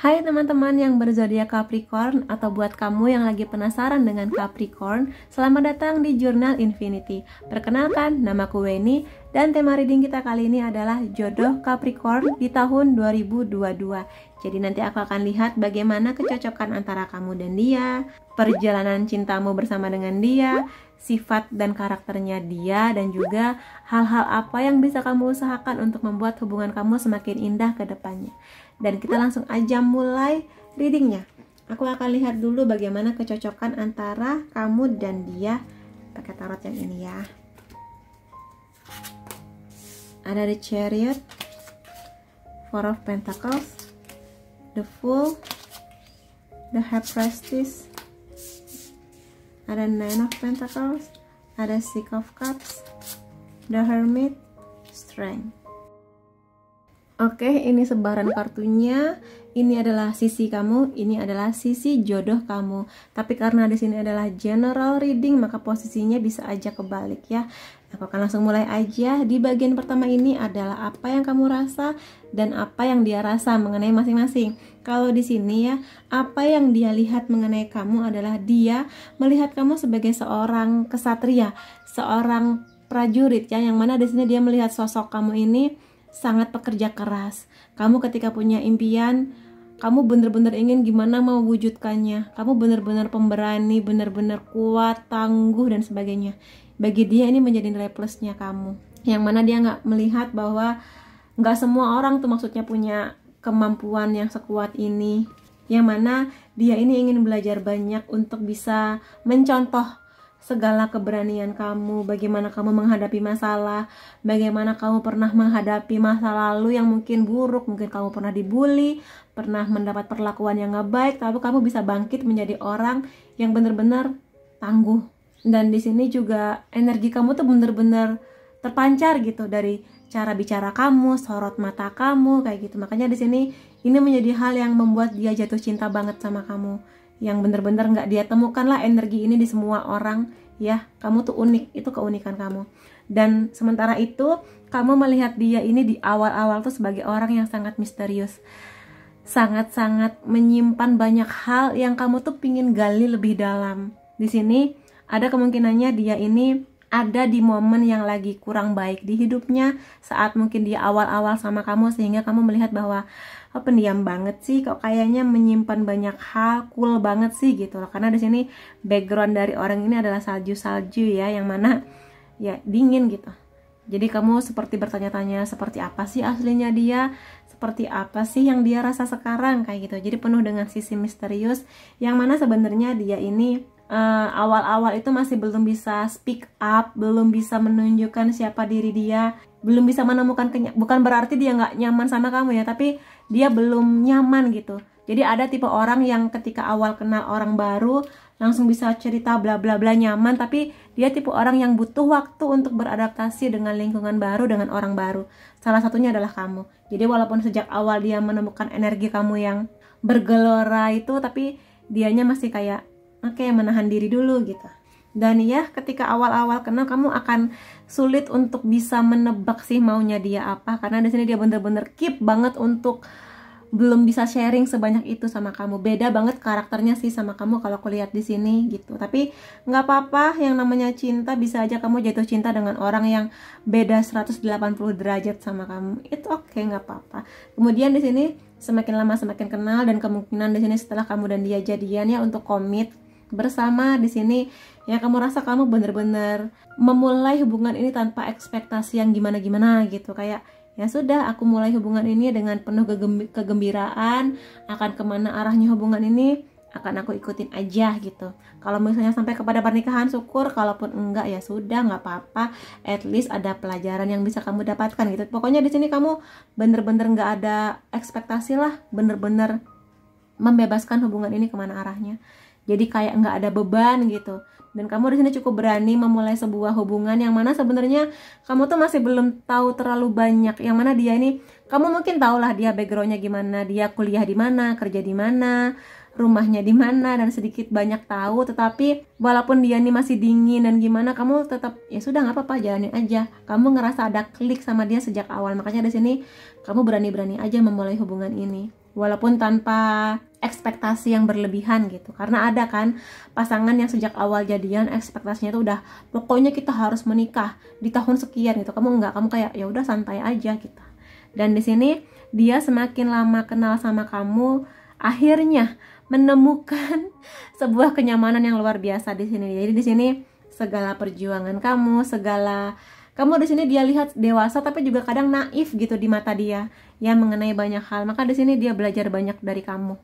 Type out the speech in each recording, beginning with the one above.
Hai teman-teman yang berzodiak Capricorn, atau buat kamu yang lagi penasaran dengan Capricorn, selamat datang di Jurnal Infinity. Perkenalkan, namaku Weni dan tema reading kita kali ini adalah jodoh Capricorn di tahun 2022. Jadi nanti aku akan lihat bagaimana kecocokan antara kamu dan dia, perjalanan cintamu bersama dengan dia, sifat dan karakternya dia, dan juga hal-hal apa yang bisa kamu usahakan untuk membuat hubungan kamu semakin indah ke depannya. Dan kita langsung aja mulai readingnya. Aku akan lihat dulu bagaimana kecocokan antara kamu dan dia pakai tarot yang ini ya. Ada The Chariot, Four of Pentacles, The Fool, The High Priestess, ada Nine of Pentacles, ada Six of Cups, The Hermit, Strength. Oke, ini sebaran kartunya. Ini adalah sisi kamu, ini adalah sisi jodoh kamu. Tapi karena di sini adalah general reading, maka posisinya bisa aja kebalik ya. Aku akan langsung mulai aja. Di bagian pertama ini adalah apa yang kamu rasa dan apa yang dia rasa mengenai masing-masing. Kalau di sini ya, apa yang dia lihat mengenai kamu adalah dia melihat kamu sebagai seorang kesatria, seorang prajurit ya, yang mana di sini dia melihat sosok kamu ini sangat pekerja keras. Kamu ketika punya impian, kamu bener-bener ingin gimana mau wujudkannya. Kamu bener-bener pemberani, bener-bener kuat, tangguh dan sebagainya. Bagi dia ini menjadi nilai plusnya kamu. Yang mana dia nggak melihat bahwa nggak semua orang tuh maksudnya punya kemampuan yang sekuat ini. Yang mana dia ini ingin belajar banyak untuk bisa mencontoh segala keberanian kamu, bagaimana kamu menghadapi masalah, bagaimana kamu pernah menghadapi masa lalu yang mungkin buruk, mungkin kamu pernah dibully, pernah mendapat perlakuan yang gak baik, tapi kamu bisa bangkit menjadi orang yang benar-benar tangguh. Dan di sini juga energi kamu tuh benar-benar terpancar gitu dari cara bicara kamu, sorot mata kamu kayak gitu. Makanya di sini ini menjadi hal yang membuat dia jatuh cinta banget sama kamu. Yang bener-bener nggak dia temukan lah energi ini di semua orang ya. Kamu tuh unik, itu keunikan kamu. Dan sementara itu kamu melihat dia ini di awal-awal tuh sebagai orang yang sangat misterius, sangat-sangat menyimpan banyak hal yang kamu tuh pingin gali lebih dalam. Di sini ada kemungkinannya dia ini ada di momen yang lagi kurang baik di hidupnya saat mungkin dia awal-awal sama kamu, sehingga kamu melihat bahwa pendiam banget sih, kok kayaknya menyimpan banyak hal, cool banget sih gitu loh. Karena di sini background dari orang ini adalah salju-salju ya, yang mana ya dingin gitu. Jadi kamu seperti bertanya-tanya seperti apa sih aslinya dia, seperti apa sih yang dia rasa sekarang kayak gitu. Jadi penuh dengan sisi misterius yang mana sebenarnya dia ini awal-awal itu masih belum bisa speak up, belum bisa menunjukkan siapa diri dia, belum bisa menemukan bukan berarti dia nggak nyaman sama kamu ya, tapi dia belum nyaman gitu. Jadi ada tipe orang yang ketika awal kenal orang baru langsung bisa cerita bla bla bla nyaman, tapi dia tipe orang yang butuh waktu untuk beradaptasi dengan lingkungan baru, dengan orang baru. Salah satunya adalah kamu. Jadi walaupun sejak awal dia menemukan energi kamu yang bergelora itu, tapi dianya masih kayak oke, menahan diri dulu gitu. Dan ya ketika awal-awal kenal, kamu akan sulit untuk bisa menebak sih maunya dia apa, karena di sini dia bener-bener keep banget untuk belum bisa sharing sebanyak itu sama kamu. Beda banget karakternya sih sama kamu kalau aku lihat di sini gitu. Tapi nggak apa-apa, yang namanya cinta bisa aja kamu jatuh cinta dengan orang yang beda 180 derajat sama kamu. Itu oke, nggak apa-apa. Kemudian di sini semakin lama semakin kenal, dan kemungkinan di sini setelah kamu dan dia jadian ya untuk komit bersama. Di sini ya kamu rasa kamu bener-bener memulai hubungan ini tanpa ekspektasi yang gimana-gimana gitu. Kayak ya sudah, aku mulai hubungan ini dengan penuh kegembiraan, akan kemana arahnya hubungan ini akan aku ikutin aja gitu. Kalau misalnya sampai kepada pernikahan syukur, kalaupun enggak ya sudah, nggak apa-apa, at least ada pelajaran yang bisa kamu dapatkan gitu. Pokoknya di sini kamu bener-bener nggak ada ekspektasi lah, bener-bener membebaskan hubungan ini kemana arahnya. Jadi kayak nggak ada beban gitu. Dan kamu di sini cukup berani memulai sebuah hubungan yang mana sebenarnya kamu tuh masih belum tahu terlalu banyak. Yang mana dia ini, kamu mungkin tahu lah dia backgroundnya gimana, dia kuliah di mana, kerja di mana, rumahnya di mana, dan sedikit banyak tahu. Tetapi walaupun dia ini masih dingin dan gimana, kamu tetap ya sudah nggak apa-apa, jalanin aja. Kamu ngerasa ada klik sama dia sejak awal. Makanya di sini kamu berani-berani aja memulai hubungan ini. walaupun tanpa ekspektasi yang berlebihan gitu. Karena ada kan pasangan yang sejak awal jadian ekspektasinya tuh udah pokoknya kita harus menikah di tahun sekian gitu. Kamu enggak, kamu kayak ya udah santai aja gitu. Dan di sini dia semakin lama kenal sama kamu, akhirnya menemukan sebuah kenyamanan yang luar biasa di sini. Jadi di sini segala perjuangan kamu di sini dia lihat dewasa tapi juga kadang naif gitu di mata dia ya mengenai banyak hal. Maka di sini dia belajar banyak dari kamu.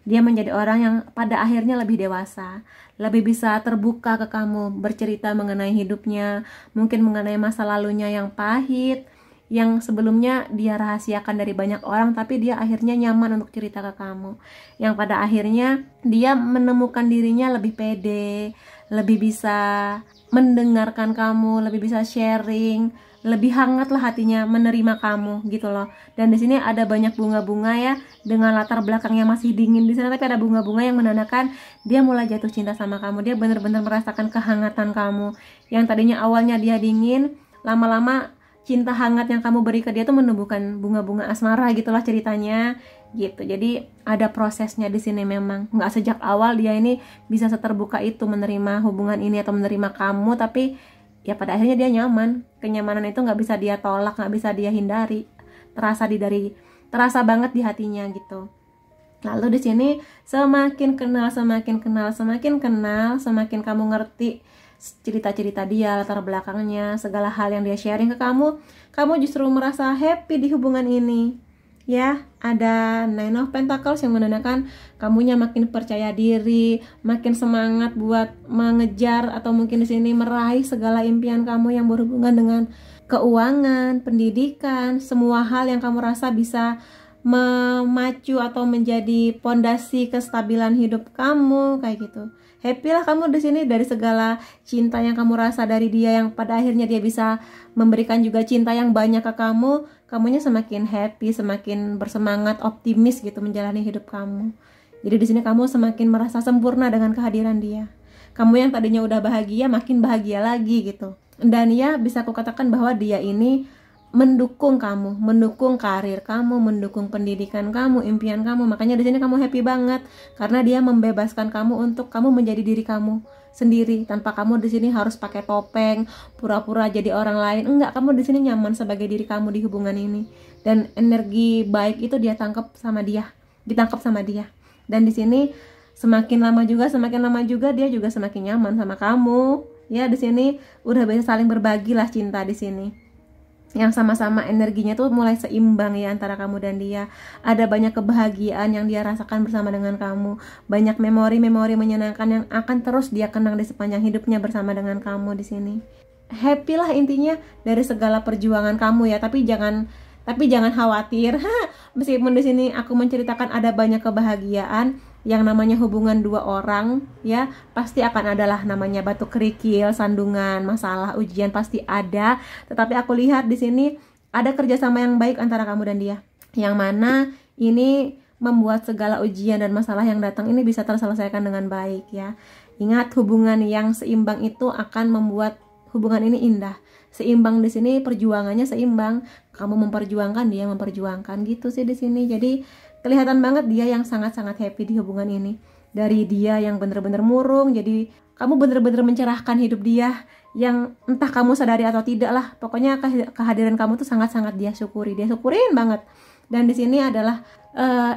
Dia menjadi orang yang pada akhirnya lebih dewasa, lebih bisa terbuka ke kamu, bercerita mengenai hidupnya, mungkin mengenai masa lalunya yang pahit, yang sebelumnya dia rahasiakan dari banyak orang, tapi dia akhirnya nyaman untuk cerita ke kamu. Yang pada akhirnya dia menemukan dirinya lebih pede, lebih bisa mendengarkan kamu, lebih bisa sharing, lebih hangat lah hatinya menerima kamu gitu loh. Dan di sini ada banyak bunga-bunga ya, dengan latar belakangnya masih dingin di sana, tapi ada bunga-bunga yang menandakan dia mulai jatuh cinta sama kamu. Dia benar-benar merasakan kehangatan kamu. Yang tadinya awalnya dia dingin, lama-lama cinta hangat yang kamu beri ke dia tuh menumbuhkan bunga-bunga asmara gitulah ceritanya gitu. Jadi ada prosesnya di sini memang. Nggak sejak awal dia ini bisa seterbuka itu menerima hubungan ini atau menerima kamu, tapi ya pada akhirnya dia nyaman. Kenyamanan itu nggak bisa dia tolak, nggak bisa dia hindari. Terasa banget di hatinya gitu. Lalu di sini semakin kenal, semakin kamu ngerti cerita-cerita dia, latar belakangnya, segala hal yang dia sharing ke kamu justru merasa happy di hubungan ini. Ya, ada Nine of Pentacles yang menandakan kamunya makin percaya diri, makin semangat buat mengejar atau mungkin di sini meraih segala impian kamu yang berhubungan dengan keuangan, pendidikan, semua hal yang kamu rasa bisa memacu atau menjadi pondasi kestabilan hidup kamu kayak gitu. Happy lah kamu di sini dari segala cinta yang kamu rasa dari dia, yang pada akhirnya dia bisa memberikan juga cinta yang banyak ke kamu. Kamunya semakin happy, semakin bersemangat, optimis gitu menjalani hidup kamu. Jadi di sini kamu semakin merasa sempurna dengan kehadiran dia. Kamu yang tadinya udah bahagia makin bahagia lagi gitu. Dan ya bisa aku katakan bahwa dia ini mendukung kamu, mendukung karir kamu, mendukung pendidikan kamu, impian kamu. Makanya di sini kamu happy banget karena dia membebaskan kamu untuk kamu menjadi diri kamu sendiri tanpa kamu di sini harus pakai topeng, pura-pura jadi orang lain. Enggak, kamu di sini nyaman sebagai diri kamu di hubungan ini. Dan energi baik itu ditangkap sama dia. Dan di sini semakin lama juga dia juga semakin nyaman sama kamu. Ya, di sini udah bisa saling berbagi lah cinta di sini. Yang sama-sama energinya tuh mulai seimbang ya antara kamu dan dia. Ada banyak kebahagiaan yang dia rasakan bersama dengan kamu. Banyak memori-memori menyenangkan yang akan terus dia kenang di sepanjang hidupnya bersama dengan kamu di sini. Happy lah intinya dari segala perjuangan kamu ya, tapi jangan khawatir. Meskipun di sini aku menceritakan ada banyak kebahagiaan, yang namanya hubungan dua orang ya pasti akan adalah namanya batu kerikil, sandungan, masalah, ujian pasti ada. Tetapi aku lihat di sini ada kerjasama yang baik antara kamu dan dia, yang mana ini membuat segala ujian dan masalah yang datang ini bisa terselesaikan dengan baik ya. Ingat, hubungan yang seimbang itu akan membuat hubungan ini indah. Seimbang di sini perjuangannya seimbang, kamu memperjuangkan, dia memperjuangkan gitu sih di sini. Jadi kelihatan banget dia yang sangat-sangat happy di hubungan ini. Dari dia yang bener-bener murung, jadi kamu bener-bener mencerahkan hidup dia, yang entah kamu sadari atau tidak lah. Pokoknya kehadiran kamu tuh sangat-sangat dia syukurin banget. Dan di sini adalah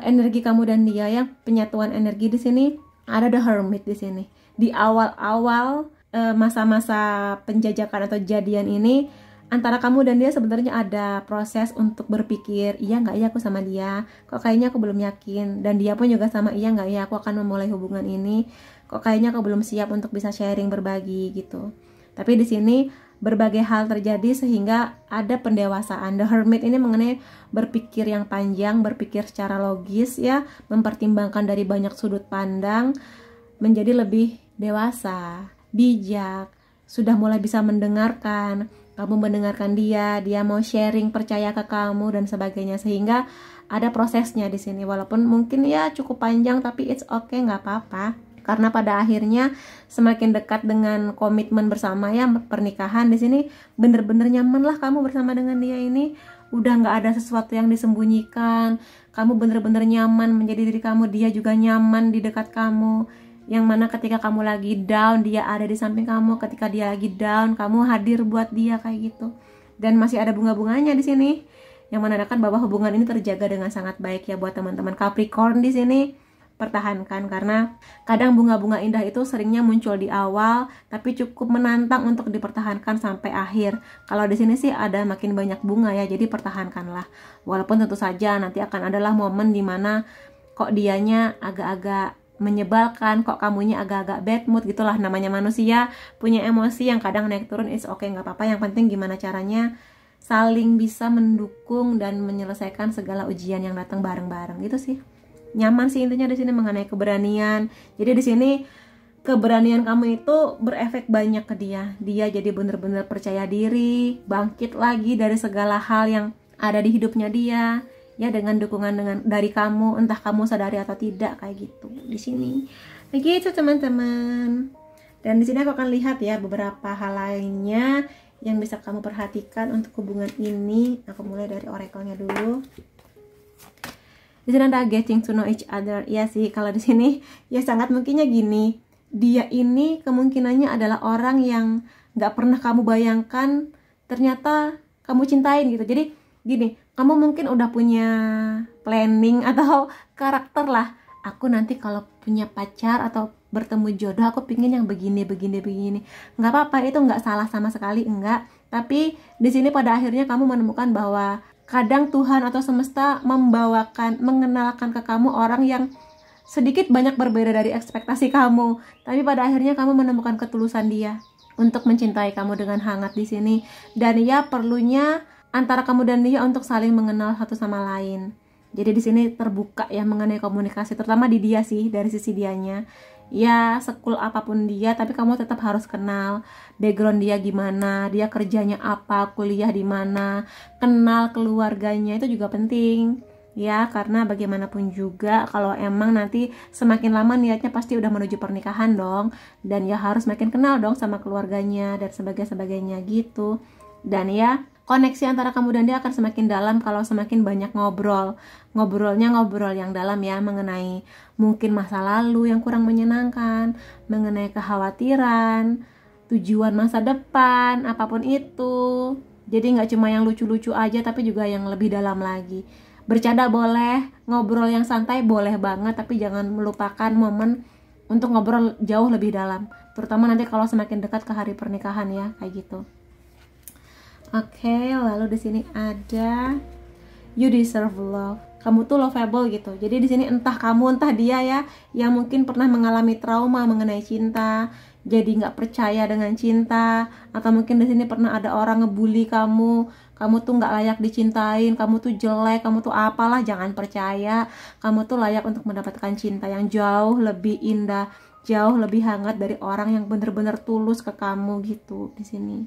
energi kamu dan dia, yang penyatuan energi di sini. Ada The Hermit di sini. Di awal-awal masa-masa penjajakan atau jadian ini, antara kamu dan dia sebenarnya ada proses untuk berpikir, iya nggak ya aku sama dia, kok kayaknya aku belum yakin. Dan dia pun juga sama, iya nggak ya aku akan memulai hubungan ini, kok kayaknya aku belum siap untuk bisa sharing, berbagi gitu. Tapi di sini berbagai hal terjadi sehingga ada pendewasaan. The Hermit ini mengenai berpikir yang panjang, berpikir secara logis ya, mempertimbangkan dari banyak sudut pandang, menjadi lebih dewasa, bijak, sudah mulai bisa mendengarkan. Kamu mendengarkan dia mau sharing, percaya ke kamu dan sebagainya, sehingga ada prosesnya di sini. Walaupun mungkin ya cukup panjang, tapi it's okay, nggak apa-apa. Karena pada akhirnya semakin dekat dengan komitmen bersama ya, pernikahan di sini bener-bener nyaman lah kamu bersama dengan dia ini. udah nggak ada sesuatu yang disembunyikan, kamu bener-bener nyaman menjadi diri kamu, dia juga nyaman di dekat kamu, yang mana ketika kamu lagi down dia ada di samping kamu, ketika dia lagi down kamu hadir buat dia, kayak gitu. Dan masih ada bunga-bunganya di sini yang menandakan bahwa hubungan ini terjaga dengan sangat baik ya buat teman-teman Capricorn di sini. Pertahankan, karena kadang bunga-bunga indah itu seringnya muncul di awal tapi cukup menantang untuk dipertahankan sampai akhir. Kalau di sini sih ada makin banyak bunga ya, jadi pertahankanlah. Walaupun tentu saja nanti akan adalah momen dimana kok dianya agak-agak menyebalkan, kok kamunya agak-agak bad mood gitulah, namanya manusia punya emosi yang kadang naik turun, it's okay, nggak apa-apa. Yang penting gimana caranya saling bisa mendukung dan menyelesaikan segala ujian yang datang bareng-bareng gitu sih. Nyaman sih intinya di sini mengenai keberanian. Jadi di sini keberanian kamu itu berefek banyak ke dia. Dia jadi bener-bener percaya diri, bangkit lagi dari segala hal yang ada di hidupnya dia. Ya dengan dukungan dari kamu, entah kamu sadari atau tidak, kayak gitu di sini. Begitu teman-teman. Dan di sini aku akan lihat ya beberapa hal lainnya yang bisa kamu perhatikan untuk hubungan ini. Aku mulai dari oracle-nya dulu. Di sini ada getting to know each other. Ya sih, kalau di sini ya sangat mungkinnya gini. Dia ini kemungkinannya adalah orang yang nggak pernah kamu bayangkan ternyata kamu cintain gitu. Jadi gini, kamu mungkin udah punya planning atau karakter lah. Aku nanti kalau punya pacar atau bertemu jodoh aku pingin yang begini. Nggak apa-apa, itu nggak salah sama sekali, enggak. Tapi di sini pada akhirnya kamu menemukan bahwa kadang Tuhan atau semesta mengenalkan ke kamu orang yang sedikit banyak berbeda dari ekspektasi kamu. Tapi pada akhirnya kamu menemukan ketulusan dia untuk mencintai kamu dengan hangat di sini. Dan ya perlunya antara kamu dan dia untuk saling mengenal satu sama lain. Jadi di sini terbuka ya mengenai komunikasi, terutama di dia sih, dari sisi dianya. Ya sekul apapun dia, tapi kamu tetap harus kenal background dia gimana, dia kerjanya apa, kuliah di mana, kenal keluarganya, itu juga penting ya, karena bagaimanapun juga kalau emang nanti semakin lama niatnya pasti udah menuju pernikahan dong, dan ya harus makin kenal dong sama keluarganya dan sebagainya gitu. Dan ya koneksi antara kamu dan dia akan semakin dalam kalau semakin banyak ngobrolnya ngobrol yang dalam ya, mengenai mungkin masa lalu yang kurang menyenangkan, mengenai kekhawatiran, tujuan masa depan, apapun itu. Jadi nggak cuma yang lucu-lucu aja, tapi juga yang lebih dalam lagi. Bercanda boleh, ngobrol yang santai boleh banget, tapi jangan melupakan momen untuk ngobrol jauh lebih dalam, terutama nanti kalau semakin dekat ke hari pernikahan ya, kayak gitu. Oke, lalu di sini ada you deserve love. Kamu tuh lovable gitu. Jadi di sini entah kamu entah dia ya, yang mungkin pernah mengalami trauma mengenai cinta, jadi nggak percaya dengan cinta, atau mungkin di sini pernah ada orang ngebully kamu tuh nggak layak dicintain, kamu tuh jelek, kamu tuh apalah. Jangan percaya, kamu tuh layak untuk mendapatkan cinta yang jauh lebih indah, jauh lebih hangat dari orang yang bener-bener tulus ke kamu gitu di sini.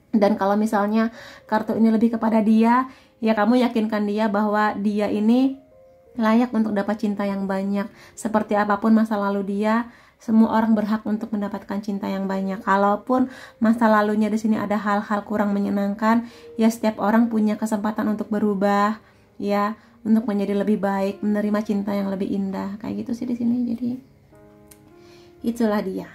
Dan kalau misalnya kartu ini lebih kepada dia, ya kamu yakinkan dia bahwa dia ini layak untuk dapat cinta yang banyak. Seperti apapun masa lalu dia, semua orang berhak untuk mendapatkan cinta yang banyak. Kalaupun masa lalunya di sini ada hal-hal kurang menyenangkan, ya setiap orang punya kesempatan untuk berubah, ya, untuk menjadi lebih baik, menerima cinta yang lebih indah. Kayak gitu sih di sini. Jadi itulah dia.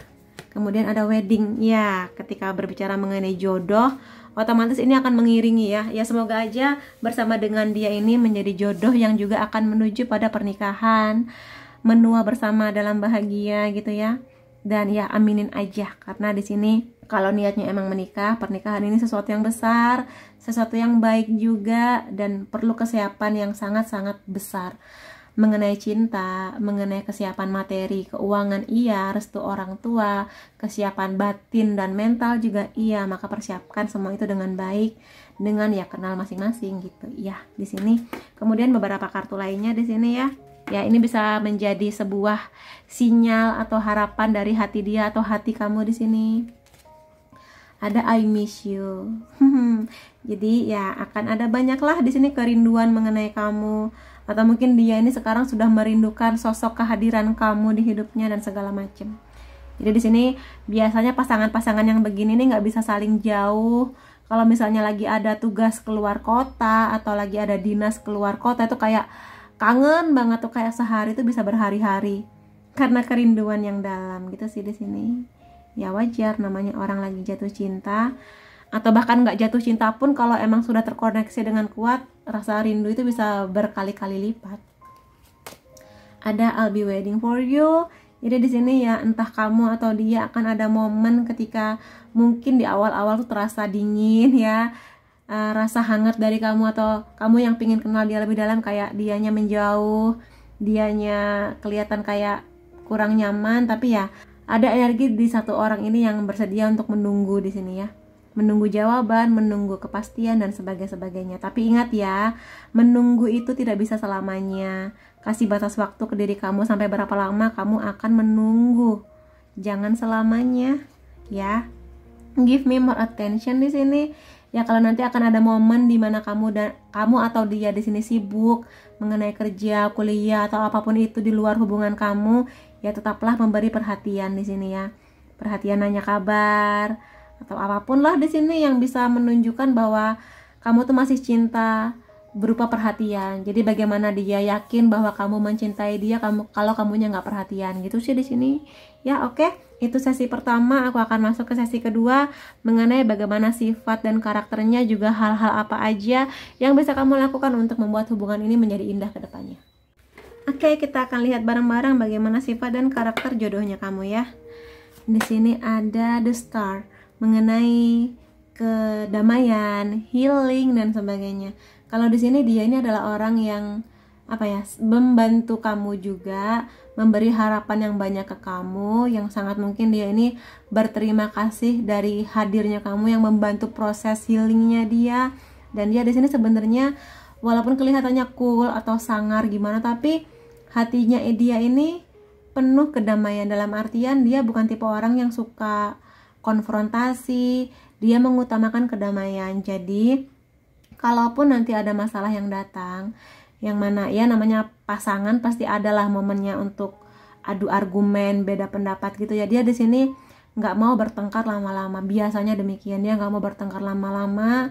Kemudian ada wedding. Ya, ketika berbicara mengenai jodoh, otomatis ini akan mengiringi ya. Ya semoga aja bersama dengan dia ini menjadi jodoh yang juga akan menuju pada pernikahan, menua bersama dalam bahagia gitu ya. Dan ya aminin aja, karena di sini kalau niatnya emang menikah, pernikahan ini sesuatu yang besar, sesuatu yang baik juga, dan perlu kesiapan yang sangat-sangat besar. Mengenai cinta, mengenai kesiapan materi, keuangan iya, restu orang tua, kesiapan batin dan mental juga iya. Maka persiapkan semua itu dengan baik, dengan ya kenal masing-masing gitu ya di sini. Kemudian beberapa kartu lainnya di sini ya. Ya ini bisa menjadi sebuah sinyal atau harapan dari hati dia atau hati kamu di sini. Ada I miss you. Jadi ya akan ada banyaklah di sini kerinduan mengenai kamu, atau mungkin dia ini sekarang sudah merindukan sosok kehadiran kamu di hidupnya dan segala macam. Jadi di sini biasanya pasangan-pasangan yang begini nih nggak bisa saling jauh Kalau misalnya lagi ada tugas keluar kota atau lagi ada dinas keluar kota, itu kayak kangen banget tuh, kayak sehari itu bisa berhari-hari karena kerinduan yang dalam gitu sih di sini. Ya wajar, namanya orang lagi jatuh cinta, atau bahkan nggak jatuh cinta pun kalau emang sudah terkoneksi dengan kuat, rasa rindu itu bisa berkali-kali lipat. Ada I'll be waiting for you. Jadi di sini ya, entah kamu atau dia akan ada momen ketika mungkin di awal-awal tuh terasa dingin ya, rasa hangat dari kamu, atau kamu yang pingin kenal dia lebih dalam, kayak dianya menjauh, dianya kelihatan kayak kurang nyaman, tapi ya ada energi di satu orang ini yang bersedia untuk menunggu di sini ya. Menunggu jawaban, menunggu kepastian dan sebagainya. Tapi ingat ya, menunggu itu tidak bisa selamanya. Kasih batas waktu ke diri kamu, sampai berapa lama kamu akan menunggu. Jangan selamanya ya. Give me more attention di sini. Ya kalau nanti akan ada momen di mana kamu atau dia di sini sibuk mengenai kerja, kuliah atau apapun itu di luar hubungan kamu, ya tetaplah memberi perhatian di sini ya. Perhatian, nanya kabar atau apapun lah di sini yang bisa menunjukkan bahwa kamu tuh masih cinta, berupa perhatian. Jadi bagaimana dia yakin bahwa kamu mencintai dia kalau kamunya nggak perhatian gitu sih di sini. Ya oke. Itu sesi pertama. Aku akan masuk ke sesi kedua mengenai bagaimana sifat dan karakternya, juga hal-hal apa aja yang bisa kamu lakukan untuk membuat hubungan ini menjadi indah ke depannya. Oke, kita akan lihat bareng-bareng bagaimana sifat dan karakter jodohnya kamu ya. Di sini ada The Star, mengenai kedamaian, healing dan sebagainya. Kalau di sini dia ini adalah orang yang membantu kamu juga, memberi harapan yang banyak ke kamu, yang sangat mungkin dia ini berterima kasih dari hadirnya kamu yang membantu proses healingnya dia. Dan dia di sini sebenarnya walaupun kelihatannya cool atau sangar gimana, tapi hatinya dia ini penuh kedamaian, dalam artian dia bukan tipe orang yang suka konfrontasi, dia mengutamakan kedamaian. Jadi kalaupun nanti ada masalah yang datang, yang mana ya namanya pasangan pasti adalah momennya untuk adu argumen, beda pendapat gitu ya. Dia di sini nggak mau bertengkar lama-lama. Biasanya demikian, dia nggak mau bertengkar lama-lama.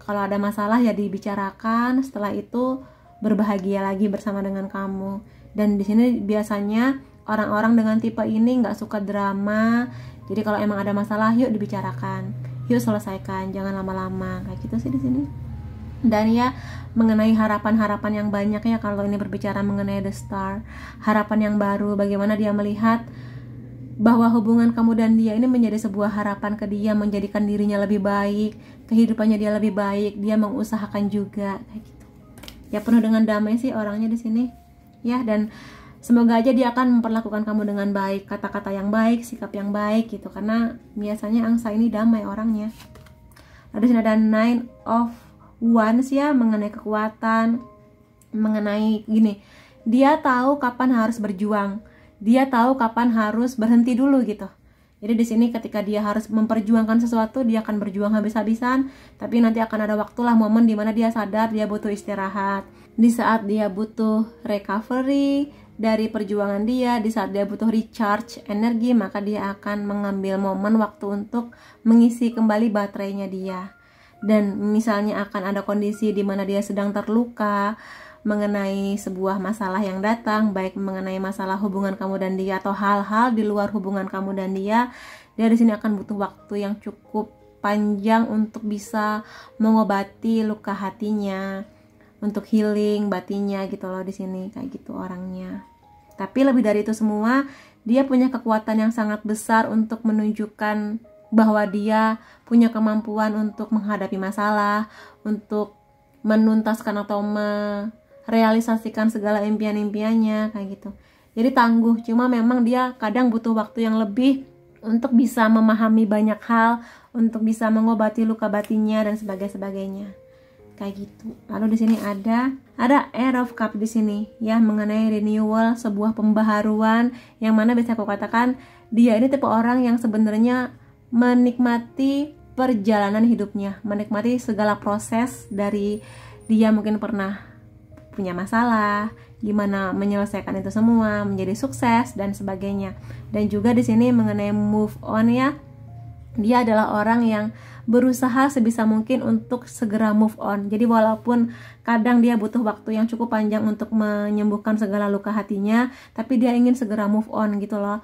Kalau ada masalah ya dibicarakan, setelah itu berbahagia lagi bersama dengan kamu. Dan di sini biasanya orang-orang dengan tipe ini nggak suka drama. Jadi kalau emang ada masalah, yuk dibicarakan, yuk selesaikan, jangan lama-lama, kayak gitu sih di sini. Dan ya mengenai harapan-harapan yang banyak ya, kalau ini berbicara mengenai The Star, harapan yang baru, bagaimana dia melihat bahwa hubungan kamu dan dia ini menjadi sebuah harapan ke dia, menjadikan dirinya lebih baik, kehidupannya dia lebih baik, dia mengusahakan juga kayak gitu. Ya penuh dengan damai sih orangnya di sini. Ya, dan semoga aja dia akan memperlakukan kamu dengan baik, kata-kata yang baik, sikap yang baik gitu, karena biasanya angsa ini damai orangnya. Lalu di sini ada Nine of Wands ya, mengenai kekuatan, mengenai gini, dia tahu kapan harus berjuang, dia tahu kapan harus berhenti dulu gitu. Jadi di sini ketika dia harus memperjuangkan sesuatu, dia akan berjuang habis-habisan, tapi nanti akan ada waktulah, momen dimana dia sadar dia butuh istirahat. Di saat dia butuh recovery dari perjuangan dia, di saat dia butuh recharge energi, maka dia akan mengambil momen waktu untuk mengisi kembali baterainya dia. Dan misalnya akan ada kondisi di mana dia sedang terluka mengenai sebuah masalah yang datang, baik mengenai masalah hubungan kamu dan dia atau hal-hal di luar hubungan kamu dan dia di sini akan butuh waktu yang cukup panjang untuk bisa mengobati luka hatinya, untuk healing batinnya gitu loh di sini, kayak gitu orangnya. Tapi lebih dari itu semua, dia punya kekuatan yang sangat besar untuk menunjukkan bahwa dia punya kemampuan untuk menghadapi masalah, untuk menuntaskan atau merealisasikan segala impian-impiannya kayak gitu. Jadi tangguh, cuma memang dia kadang butuh waktu yang lebih untuk bisa memahami banyak hal, untuk bisa mengobati luka batinnya dan sebagainya. Kayak gitu. Lalu di sini ada Eight of Cups di sini ya, mengenai renewal, sebuah pembaharuan, yang mana bisa aku katakan dia ini tipe orang yang sebenarnya menikmati perjalanan hidupnya, menikmati segala proses dari dia mungkin pernah punya masalah, gimana menyelesaikan itu semua, menjadi sukses dan sebagainya. Dan juga di sini mengenai move on ya, Dia adalah orang yang berusaha sebisa mungkin untuk segera move on. Jadi walaupun kadang dia butuh waktu yang cukup panjang untuk menyembuhkan segala luka hatinya, tapi dia ingin segera move on gitu loh.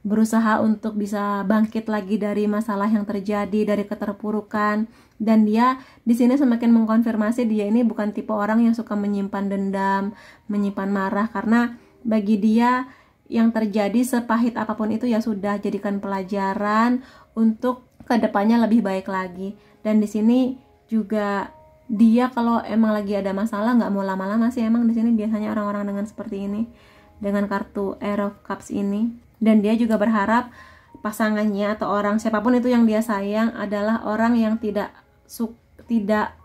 Berusaha untuk bisa bangkit lagi dari masalah yang terjadi, dari keterpurukan. Dan dia di sini semakin mengkonfirmasi dia ini bukan tipe orang yang suka menyimpan dendam, menyimpan marah, karena bagi dia yang terjadi sepahit apapun itu ya sudah, jadikan pelajaran untuk kedepannya lebih baik lagi. Dan di sini juga dia kalau emang lagi ada masalah nggak mau lama-lama sih, emang di sini biasanya orang-orang dengan seperti ini, dengan kartu Ace of Cups ini. Dan dia juga berharap pasangannya atau orang siapapun itu yang dia sayang adalah orang yang tidak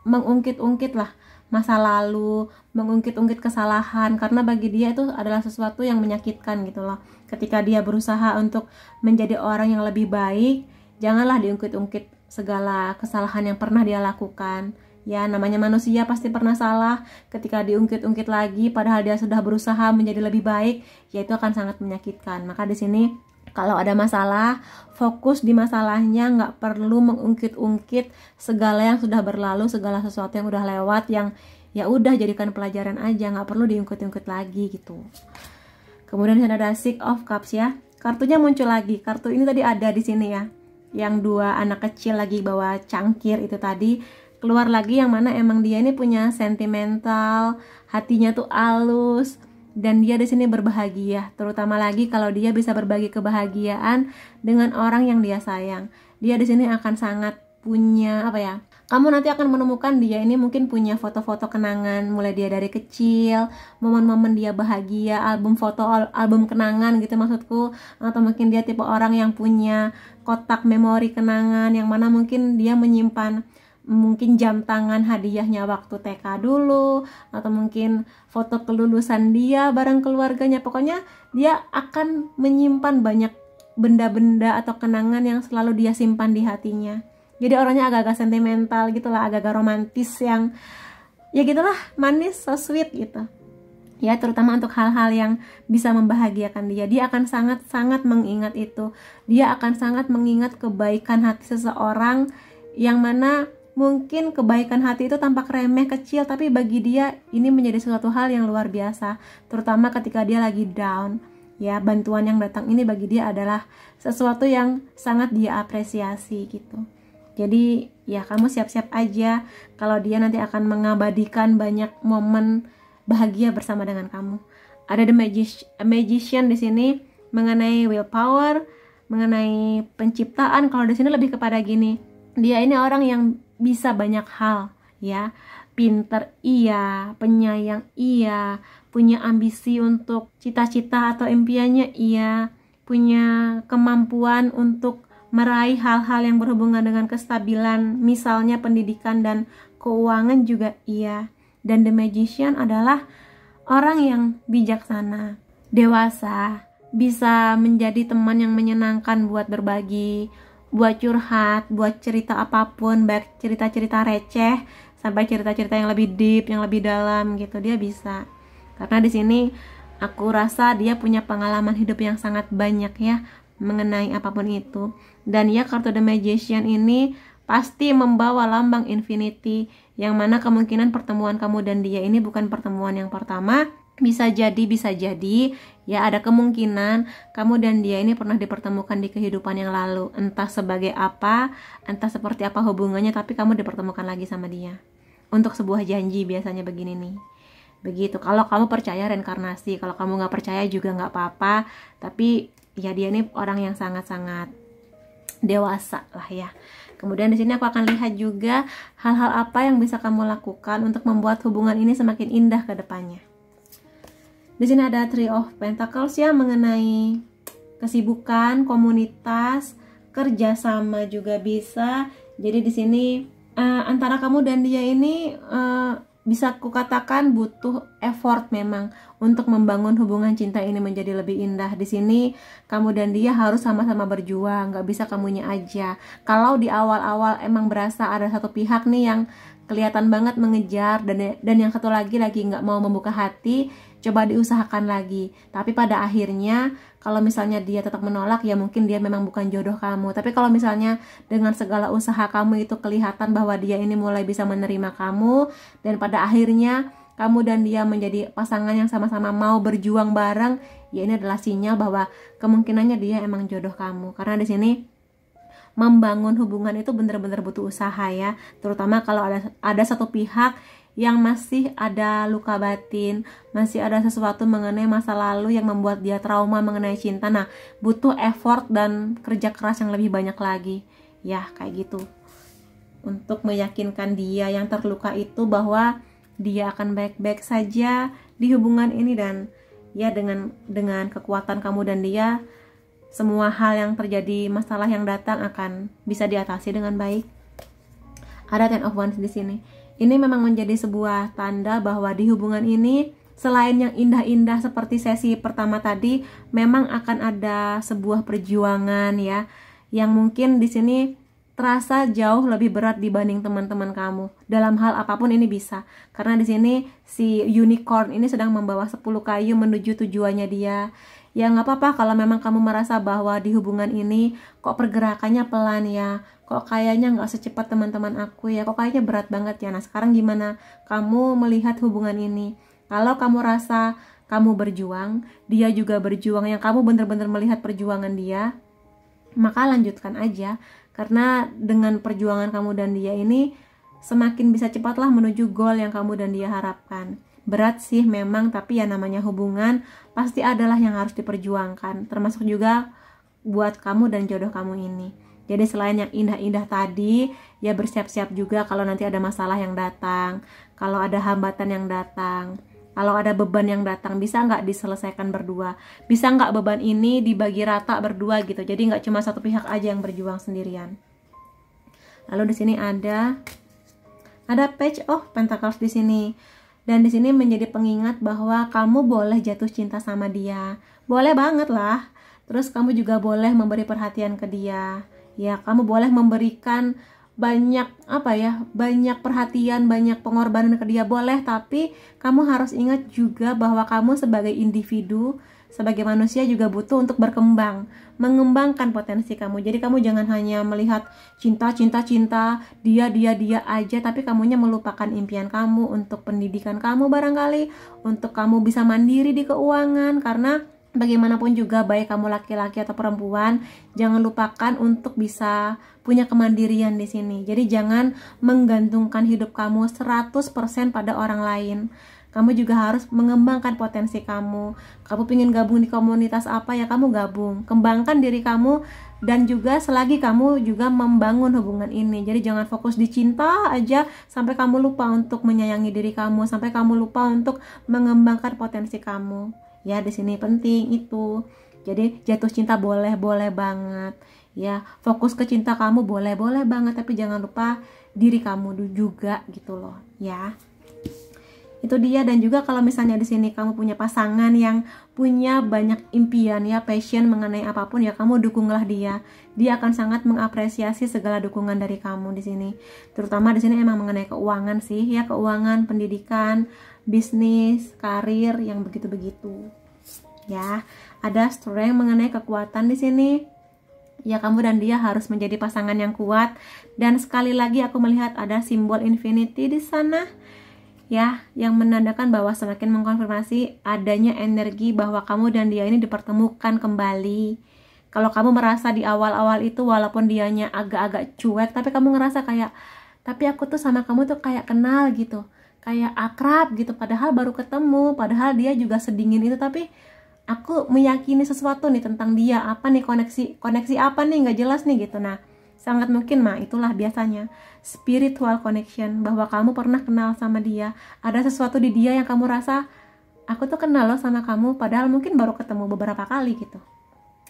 mengungkit-ungkit lah masa lalu, mengungkit-ungkit kesalahan, karena bagi dia itu adalah sesuatu yang menyakitkan gitu loh. Ketika dia berusaha untuk menjadi orang yang lebih baik, janganlah diungkit-ungkit segala kesalahan yang pernah dia lakukan. Ya, namanya manusia pasti pernah salah. Ketika diungkit-ungkit lagi padahal dia sudah berusaha menjadi lebih baik, ya itu akan sangat menyakitkan. Maka di sini kalau ada masalah, fokus di masalahnya, nggak perlu mengungkit-ungkit segala yang sudah berlalu, segala sesuatu yang udah lewat, yang ya udah jadikan pelajaran aja, nggak perlu diungkit-ungkit lagi gitu. Kemudian ada Six of Cups ya. Kartunya muncul lagi. Kartu ini tadi ada di sini ya. Yang dua anak kecil lagi bawa cangkir itu tadi keluar lagi, yang mana emang dia ini punya sentimental, hatinya tuh halus, dan dia di sini berbahagia, terutama lagi kalau dia bisa berbagi kebahagiaan dengan orang yang dia sayang. Dia di sini akan sangat punya apa ya? Kamu nanti akan menemukan dia ini mungkin punya foto-foto kenangan mulai dia dari kecil, momen-momen dia bahagia, album foto, album kenangan gitu maksudku, atau mungkin dia tipe orang yang punya kotak memori kenangan yang mana mungkin dia menyimpan mungkin jam tangan hadiahnya waktu TK dulu, atau mungkin foto kelulusan dia bareng keluarganya. Pokoknya dia akan menyimpan banyak benda-benda atau kenangan yang selalu dia simpan di hatinya. Jadi orangnya agak-agak sentimental gitulah, agak-agak romantis yang ya gitulah, manis, so sweet gitu. Ya, terutama untuk hal-hal yang bisa membahagiakan dia. Dia akan sangat-sangat mengingat itu. Dia akan sangat mengingat kebaikan hati seseorang yang mana mungkin kebaikan hati itu tampak remeh kecil, tapi bagi dia ini menjadi suatu hal yang luar biasa, terutama ketika dia lagi down. Ya, bantuan yang datang ini bagi dia adalah sesuatu yang sangat dia apresiasi gitu. Jadi ya kamu siap-siap aja kalau dia nanti akan mengabadikan banyak momen bahagia bersama dengan kamu. Ada The Magician di sini mengenai willpower, mengenai penciptaan. Kalau di sini lebih kepada gini, dia ini orang yang bisa banyak hal ya, pinter iya, penyayang iya, punya ambisi untuk cita-cita atau impiannya iya, punya kemampuan untuk meraih hal-hal yang berhubungan dengan kestabilan, misalnya pendidikan dan keuangan juga iya. Dan The Magician adalah orang yang bijaksana, dewasa, bisa menjadi teman yang menyenangkan buat berbagi, buat curhat, buat cerita apapun, baik cerita-cerita receh sampai cerita-cerita yang lebih deep, yang lebih dalam gitu, dia bisa. Karena di sini aku rasa dia punya pengalaman hidup yang sangat banyak ya mengenai apapun itu. Dan ya, kartu The Magician ini pasti membawa lambang infinity, yang mana kemungkinan pertemuan kamu dan dia ini bukan pertemuan yang pertama. Bisa jadi ya, ada kemungkinan kamu dan dia ini pernah dipertemukan di kehidupan yang lalu, entah sebagai apa, entah seperti apa hubungannya, tapi kamu dipertemukan lagi sama dia untuk sebuah janji. Biasanya begini nih, begitu. Kalau kamu percaya reinkarnasi, kalau kamu nggak percaya juga nggak apa-apa, tapi ya dia ini orang yang sangat-sangat dewasa lah ya. Kemudian di sini aku akan lihat juga hal-hal apa yang bisa kamu lakukan untuk membuat hubungan ini semakin indah ke depannya. Di sini ada Three of Pentacles ya, mengenai kesibukan, komunitas, kerjasama juga bisa. Jadi di sini antara kamu dan dia ini bisa kukatakan butuh effort memang untuk membangun hubungan cinta ini menjadi lebih indah. Di sini kamu dan dia harus sama-sama berjuang, nggak bisa kamunya aja. Kalau di awal-awal emang berasa ada satu pihak nih yang kelihatan banget mengejar, dan yang satu lagi nggak mau membuka hati. Coba diusahakan lagi, tapi pada akhirnya kalau misalnya dia tetap menolak, ya mungkin dia memang bukan jodoh kamu. Tapi kalau misalnya dengan segala usaha kamu itu kelihatan bahwa dia ini mulai bisa menerima kamu, dan pada akhirnya kamu dan dia menjadi pasangan yang sama-sama mau berjuang bareng, ya ini adalah sinyal bahwa kemungkinannya dia emang jodoh kamu. Karena di sini membangun hubungan itu benar-benar butuh usaha ya, terutama kalau ada satu pihak yang masih ada luka batin, masih ada sesuatu mengenai masa lalu yang membuat dia trauma mengenai cinta. Nah, butuh effort dan kerja keras yang lebih banyak lagi. Ya, kayak gitu. Untuk meyakinkan dia yang terluka itu bahwa dia akan baik-baik saja di hubungan ini, dan ya dengan kekuatan kamu dan dia, semua hal yang terjadi, masalah yang datang akan bisa diatasi dengan baik. Ada Ten of Wands di sini. Ini memang menjadi sebuah tanda bahwa di hubungan ini, selain yang indah-indah seperti sesi pertama tadi, memang akan ada sebuah perjuangan ya, yang mungkin di sini terasa jauh lebih berat dibanding teman-teman kamu. Dalam hal apapun ini bisa. Karena di sini si unicorn ini sedang membawa 10 kayu menuju tujuannya dia. Ya nggak apa-apa kalau memang kamu merasa bahwa di hubungan ini kok pergerakannya pelan ya, kok kayaknya nggak secepat teman-teman aku ya, kok kayaknya berat banget ya. Nah sekarang gimana kamu melihat hubungan ini? Kalau kamu rasa kamu berjuang, dia juga berjuang, yang kamu benar-benar melihat perjuangan dia, maka lanjutkan aja. Karena dengan perjuangan kamu dan dia ini, semakin bisa cepatlah menuju goal yang kamu dan dia harapkan. Berat sih memang, tapi ya namanya hubungan pasti adalah yang harus diperjuangkan, termasuk juga buat kamu dan jodoh kamu ini. Jadi selain yang indah-indah tadi, ya bersiap-siap juga kalau nanti ada masalah yang datang, kalau ada hambatan yang datang, kalau ada beban yang datang, bisa nggak diselesaikan berdua? Bisa nggak beban ini dibagi rata berdua gitu? Jadi nggak cuma satu pihak aja yang berjuang sendirian. Lalu di sini ada Page of Pentacles di sini. Dan di sini menjadi pengingat bahwa kamu boleh jatuh cinta sama dia. Boleh banget lah. Terus kamu juga boleh memberi perhatian ke dia. Ya, kamu boleh memberikan banyak perhatian, banyak pengorbanan ke dia, boleh, tapi kamu harus ingat juga bahwa kamu sebagai individu, sebagai manusia juga butuh untuk berkembang, mengembangkan potensi kamu. Jadi kamu jangan hanya melihat cinta dia aja, tapi kamunya melupakan impian kamu untuk pendidikan kamu barangkali, untuk kamu bisa mandiri di keuangan. Karena bagaimanapun juga, baik kamu laki-laki atau perempuan, jangan lupakan untuk bisa punya kemandirian di sini. Jadi jangan menggantungkan hidup kamu 100% pada orang lain. Kamu juga harus mengembangkan potensi kamu. Kamu pengen gabung di komunitas apa ya, kamu gabung. Kembangkan diri kamu, dan juga selagi kamu juga membangun hubungan ini. Jadi jangan fokus di cinta aja sampai kamu lupa untuk menyayangi diri kamu, sampai kamu lupa untuk mengembangkan potensi kamu. Ya, di sini penting itu. Jadi jatuh cinta boleh banget. Ya, fokus ke cinta kamu boleh banget, tapi jangan lupa diri kamu juga gitu loh, ya. Itu dia. Dan juga kalau misalnya di sini kamu punya pasangan yang punya banyak impian ya, passion mengenai apapun ya, kamu dukunglah dia. Dia akan sangat mengapresiasi segala dukungan dari kamu di sini. Terutama di sini emang mengenai keuangan sih ya, keuangan, pendidikan, bisnis, karir yang begitu-begitu. Ya, ada strength mengenai kekuatan di sini. Ya, kamu dan dia harus menjadi pasangan yang kuat. Dan sekali lagi aku melihat ada simbol infinity di sana. Ya, yang menandakan bahwa semakin mengkonfirmasi adanya energi bahwa kamu dan dia ini dipertemukan kembali. Kalau kamu merasa di awal-awal itu walaupun dianya agak-agak cuek, tapi kamu ngerasa kayak, tapi aku tuh sama kamu tuh kayak kenal gitu, kayak akrab gitu, padahal baru ketemu, padahal dia juga sedingin itu, tapi aku meyakini sesuatu nih tentang dia. Apa nih koneksi apa nih, nggak jelas nih gitu. Nah, sangat mungkin itulah biasanya spiritual connection, bahwa kamu pernah kenal sama dia, ada sesuatu di dia yang kamu rasa, aku tuh kenal loh sama kamu, padahal mungkin baru ketemu beberapa kali gitu.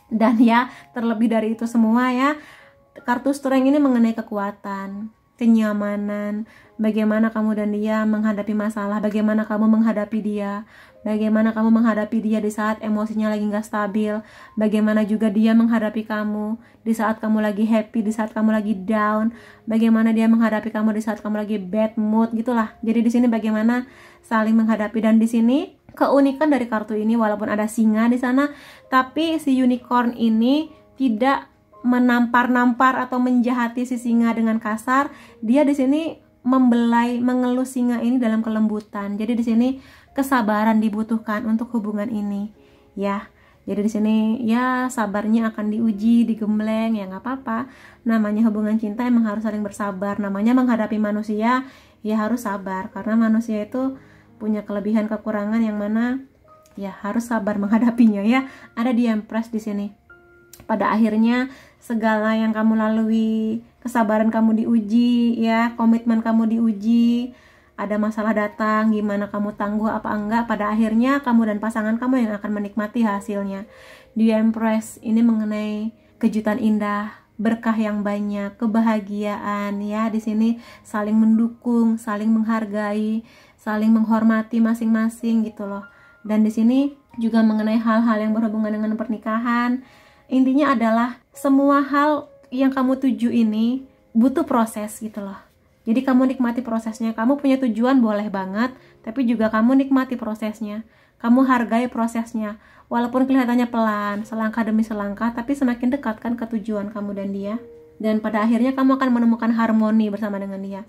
Dan ya, terlebih dari itu semua ya, kartu strength ini mengenai kekuatan. kenyamanan, bagaimana kamu dan dia menghadapi masalah, bagaimana kamu menghadapi dia, bagaimana kamu menghadapi dia di saat emosinya lagi nggak stabil, bagaimana juga dia menghadapi kamu di saat kamu lagi happy, di saat kamu lagi down, bagaimana dia menghadapi kamu di saat kamu lagi bad mood, gitulah. Jadi di sini bagaimana saling menghadapi. Dan di sini keunikan dari kartu ini, walaupun ada singa di sana, tapi si unicorn ini tidak menampar-nampar atau menjahati si singa dengan kasar. Dia di sini membelai, mengelus singa ini dalam kelembutan. Jadi di sini kesabaran dibutuhkan untuk hubungan ini, ya. Jadi di sini ya sabarnya akan diuji, digembleng, ya nggak apa-apa. Namanya hubungan cinta emang harus saling bersabar. Namanya menghadapi manusia ya harus sabar, karena manusia itu punya kelebihan kekurangan yang mana ya harus sabar menghadapinya, ya. Ada di Empress di sini. Pada akhirnya segala yang kamu lalui, kesabaran kamu diuji, ya, komitmen kamu diuji, ada masalah datang, gimana kamu tangguh apa enggak, pada akhirnya kamu dan pasangan kamu yang akan menikmati hasilnya. Di Empress ini mengenai kejutan indah, berkah yang banyak, kebahagiaan, ya. Di sini saling mendukung, saling menghargai, saling menghormati masing-masing gitu loh. Dan di sini juga mengenai hal-hal yang berhubungan dengan pernikahan. Intinya adalah semua hal yang kamu tuju ini butuh proses gitu loh. Jadi kamu nikmati prosesnya. Kamu punya tujuan boleh banget, tapi juga kamu nikmati prosesnya. Kamu hargai prosesnya. Walaupun kelihatannya pelan, selangkah demi selangkah, tapi semakin dekat kan ke tujuan kamu dan dia. Dan pada akhirnya kamu akan menemukan harmoni bersama dengan dia.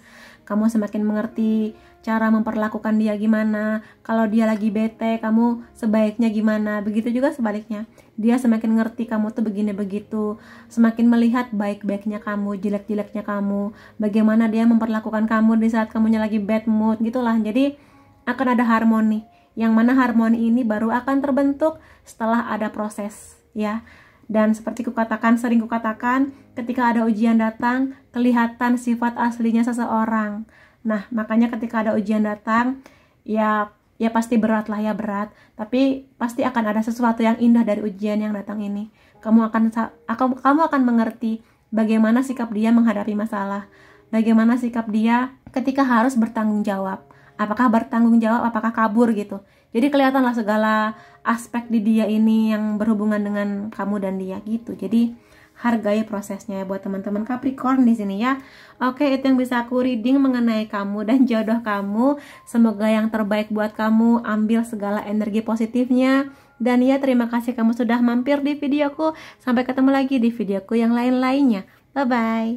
Kamu semakin mengerti cara memperlakukan dia gimana. Kalau dia lagi bete, kamu sebaiknya gimana. Begitu juga sebaliknya. Dia semakin ngerti kamu tuh begini begitu. Semakin melihat baik-baiknya kamu, jelek-jeleknya kamu. Bagaimana dia memperlakukan kamu di saat kamunya lagi bad mood, gitulah. Jadi akan ada harmoni. Yang mana harmoni ini baru akan terbentuk setelah ada proses, ya. Dan seperti sering kukatakan, ketika ada ujian datang, kelihatan sifat aslinya seseorang. Nah, makanya ketika ada ujian datang, ya pasti berat lah, ya berat. Tapi pasti akan ada sesuatu yang indah dari ujian yang datang ini. Kamu akan mengerti bagaimana sikap dia menghadapi masalah. Bagaimana sikap dia ketika harus bertanggung jawab. Apakah bertanggung jawab, apakah kabur gitu. Jadi kelihatanlah segala aspek di dia ini yang berhubungan dengan kamu dan dia gitu. Jadi hargai prosesnya ya buat teman-teman Capricorn di sini, ya. Oke, itu yang bisa aku reading mengenai kamu dan jodoh kamu. Semoga yang terbaik buat kamu. Ambil segala energi positifnya. Dan ya, terima kasih kamu sudah mampir di videoku. Sampai ketemu lagi di videoku yang lain-lainnya. Bye-bye.